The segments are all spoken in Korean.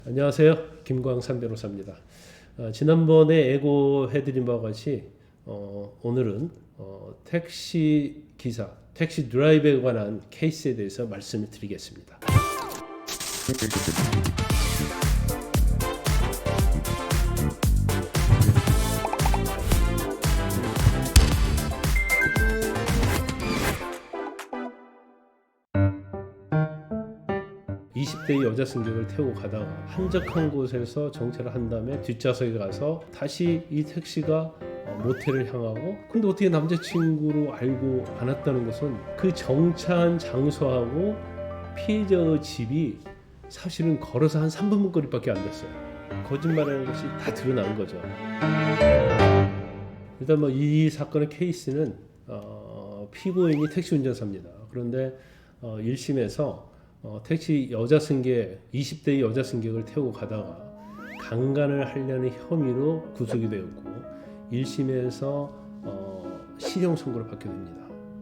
안녕하세요. 김광삼 변호사입니다. 지난번에 예고해드린 바와 같이 오늘은 택시 기사, 택시 드라이버에 관한 케이스에 대해서 말씀을 드리겠습니다. 20대 여자 승객을 태우고 가다가 한적한 곳에서 정차를 한 다음에 뒷좌석에 가서 다시 이 택시가 모텔을 향하고, 근데 어떻게 남자친구로 알고 안 왔다는 것은 그 정차한 장소하고 피해자의 집이 사실은 걸어서 한 3분 거리밖에 안 됐어요. 거짓말하는 것이 다 드러난 거죠. 일단 이 사건의 케이스는 피고인이 택시 운전사입니다. 그런데 1심에서 택시 여자 승객, 20대 여자 승객을 태우고 가다가 강간을 하려는 혐의로 구속이 되었고 1심에서 실형 선고를 받게 됩니다.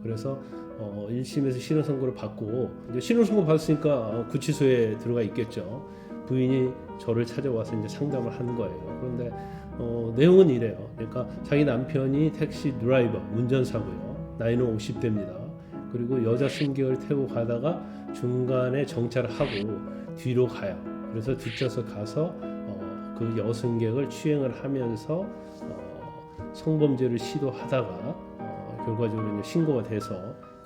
그래서 1심에서 실형 선고를 받고, 이제 실형 선고 받았으니까 구치소에 들어가 있겠죠. 부인이 저를 찾아와서 이제 상담을 하는 거예요. 그런데 내용은 이래요. 그러니까 자기 남편이 택시 드라이버, 운전사고요. 나이는 50대입니다. 그리고 여자 승객을 태우고 가다가 중간에 정차를 하고 뒤로 가요. 그래서 뒷좌석 가서 그 여승객을 추행을 하면서 성범죄를 시도하다가 결과적으로 이제 신고가 돼서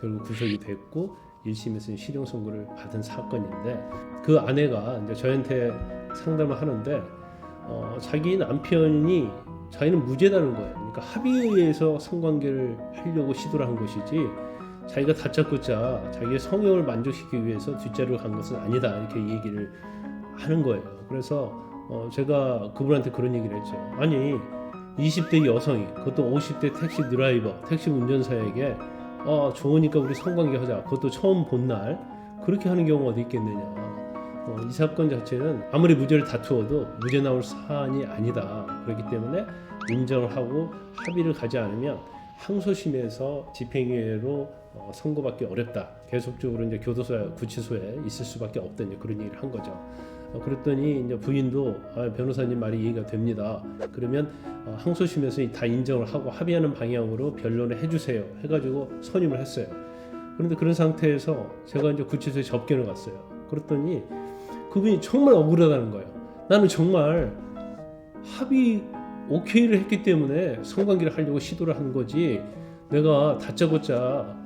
결국 구속이 됐고 1심에서는 실형 선고를 받은 사건인데, 그 아내가 이제 저한테 상담을 하는데 자기 남편이 자기는 무죄다는 거예요. 그러니까 합의에 의해서 성관계를 하려고 시도를 한 것이지 자기가 다짜고짜 자기의 성욕을 만족시키기 위해서 뒷자리로 간 것은 아니다, 이렇게 얘기를 하는 거예요. 그래서 제가 그분한테 그런 얘기를 했죠. 아니 20대 여성이, 그것도 50대 택시 드라이버, 택시 운전사에게 좋으니까 우리 성관계 하자, 그것도 처음 본 날 그렇게 하는 경우가 어디 있겠느냐. 이 사건 자체는 아무리 무죄를 다투어도 무죄 나올 사안이 아니다. 그렇기 때문에 인정을 하고 합의를 가지 않으면 항소심에서 집행유예로 선고받기 어렵다. 계속적으로 이제 교도소, 구치소에 있을 수밖에 없다. 이제 그런 얘기를 한 거죠. 그랬더니 이제 부인도 변호사님 말이 이해가 됩니다. 그러면 항소심에서 다 인정을 하고 합의하는 방향으로 변론을 해주세요. 해가지고 선임을 했어요. 그런데 그런 상태에서 제가 이제 구치소에 접견을 갔어요. 그랬더니 그분이 정말 억울하다는 거예요. 나는 정말 합의 오케이를 했기 때문에 성관계를 하려고 시도를 한 거지 내가 다짜고짜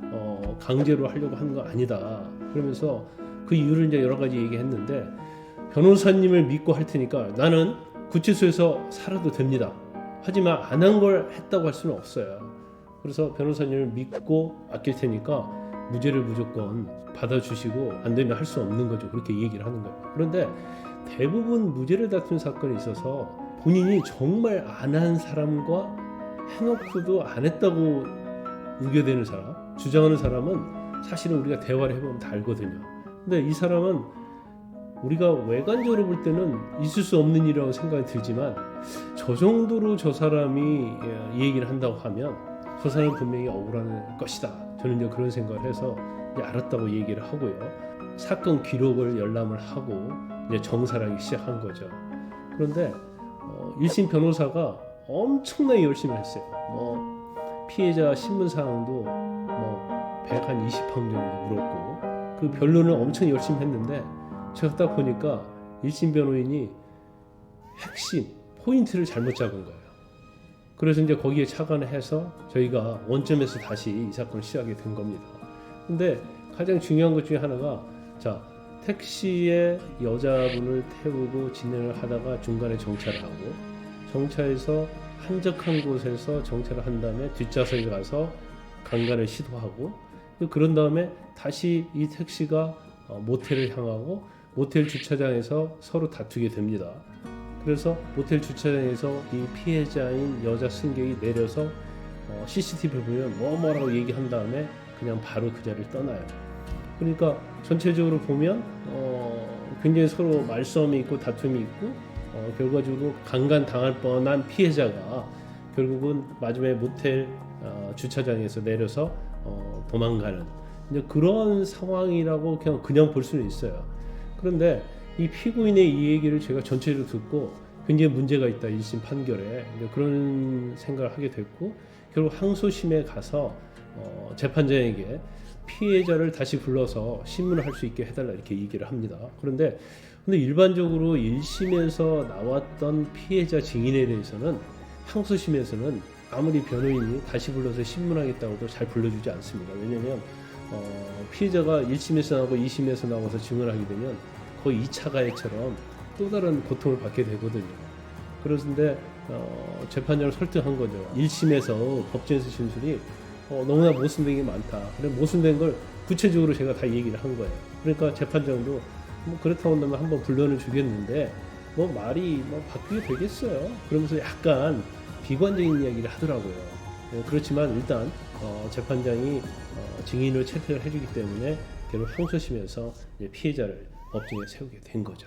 강제로 하려고 한 거 아니다. 그러면서 그 이유를 이제 여러 가지 얘기했는데, 변호사님을 믿고 할 테니까 나는 구치소에서 살아도 됩니다. 하지만 안 한 걸 했다고 할 수는 없어요. 그래서 변호사님을 믿고 맡길 테니까 무죄를 무조건 받아주시고 안 되면 할 수 없는 거죠. 그렇게 얘기를 하는 거예요. 그런데 대부분 무죄를 다툰 사건에 있어서 본인이 정말 안 한 사람과 해놓고도 안 했다고 우겨대는 사람, 주장하는 사람은 사실은 우리가 대화를 해보면 다 알거든요. 근데 이 사람은 우리가 외관적으로 볼 때는 있을 수 없는 일이라고 생각이 들지만 저 정도로 저 사람이 이 얘기를 한다고 하면 저 사람은 분명히 억울할 것이다. 저는 이제 그런 생각을 해서 이제 알았다고 얘기를 하고요. 사건 기록을 열람을 하고 이제 정찰하기 시작한 거죠. 그런데 1심 변호사가 엄청나게 열심히 했어요. 피해자 신문 사항도 120편 정도 물었고 그 변론을 엄청 열심히 했는데 제가 딱 보니까 1심 변호인이 핵심 포인트를 잘못 잡은 거예요. 그래서 이제 거기에 착안을 해서 저희가 원점에서 다시 이 사건을 시작하게 된 겁니다. 근데 가장 중요한 것 중에 하나가, 자, 택시에 여자분을 태우고 진행을 하다가 중간에 정차를 하고 정차해서 한적한 곳에서 정차를 한 다음에 뒷좌석에 가서 강간을 시도하고, 그런 다음에 다시 이 택시가 모텔을 향하고 모텔 주차장에서 서로 다투게 됩니다. 그래서 모텔 주차장에서 이 피해자인 여자 승객이 내려서 CCTV 보면 뭐라고 얘기한 다음에 그냥 바로 그 자리를 떠나요. 그러니까 전체적으로 보면 굉장히 서로 말싸움이 있고 다툼이 있고 결과적으로 강간 당할 뻔한 피해자가 결국은 마지막에 모텔 주차장에서 내려서 도망가는 이제 그런 상황이라고 그냥 볼 수는 있어요. 그런데 이 피고인의 이 얘기를 제가 전체적으로 듣고 굉장히 문제가 있다 1심 판결에 그런 생각을 하게 됐고 결국 항소심에 가서 재판장에게 피해자를 다시 불러서 신문을 할 수 있게 해달라 이렇게 얘기를 합니다. 근데 일반적으로 1심에서 나왔던 피해자 증인에 대해서는 항소심에서는 아무리 변호인이 다시 불러서 신문하겠다고도 잘 불러주지 않습니다. 왜냐하면 피해자가 1심에서 나오고 2심에서 나와서 증언을 하게 되면 거의 2차 가해처럼 또 다른 고통을 받게 되거든요. 그런데 재판장을 설득한 거죠. 1심에서 법정에서 진술이 너무나 모순된 게 많다. 그래 모순된 걸 구체적으로 제가 다 얘기를 한 거예요. 그러니까 재판장도 뭐 그렇다고 한다면 한번 불러는 주겠는데 뭐 말이 뭐 바뀌게 되겠어요. 그러면서 약간 비관적인 이야기를 하더라고요. 그렇지만 일단 재판장이 증인을 채택을 해주기 때문에 결국 항소심에서 피해자를 법정에 세우게 된 거죠.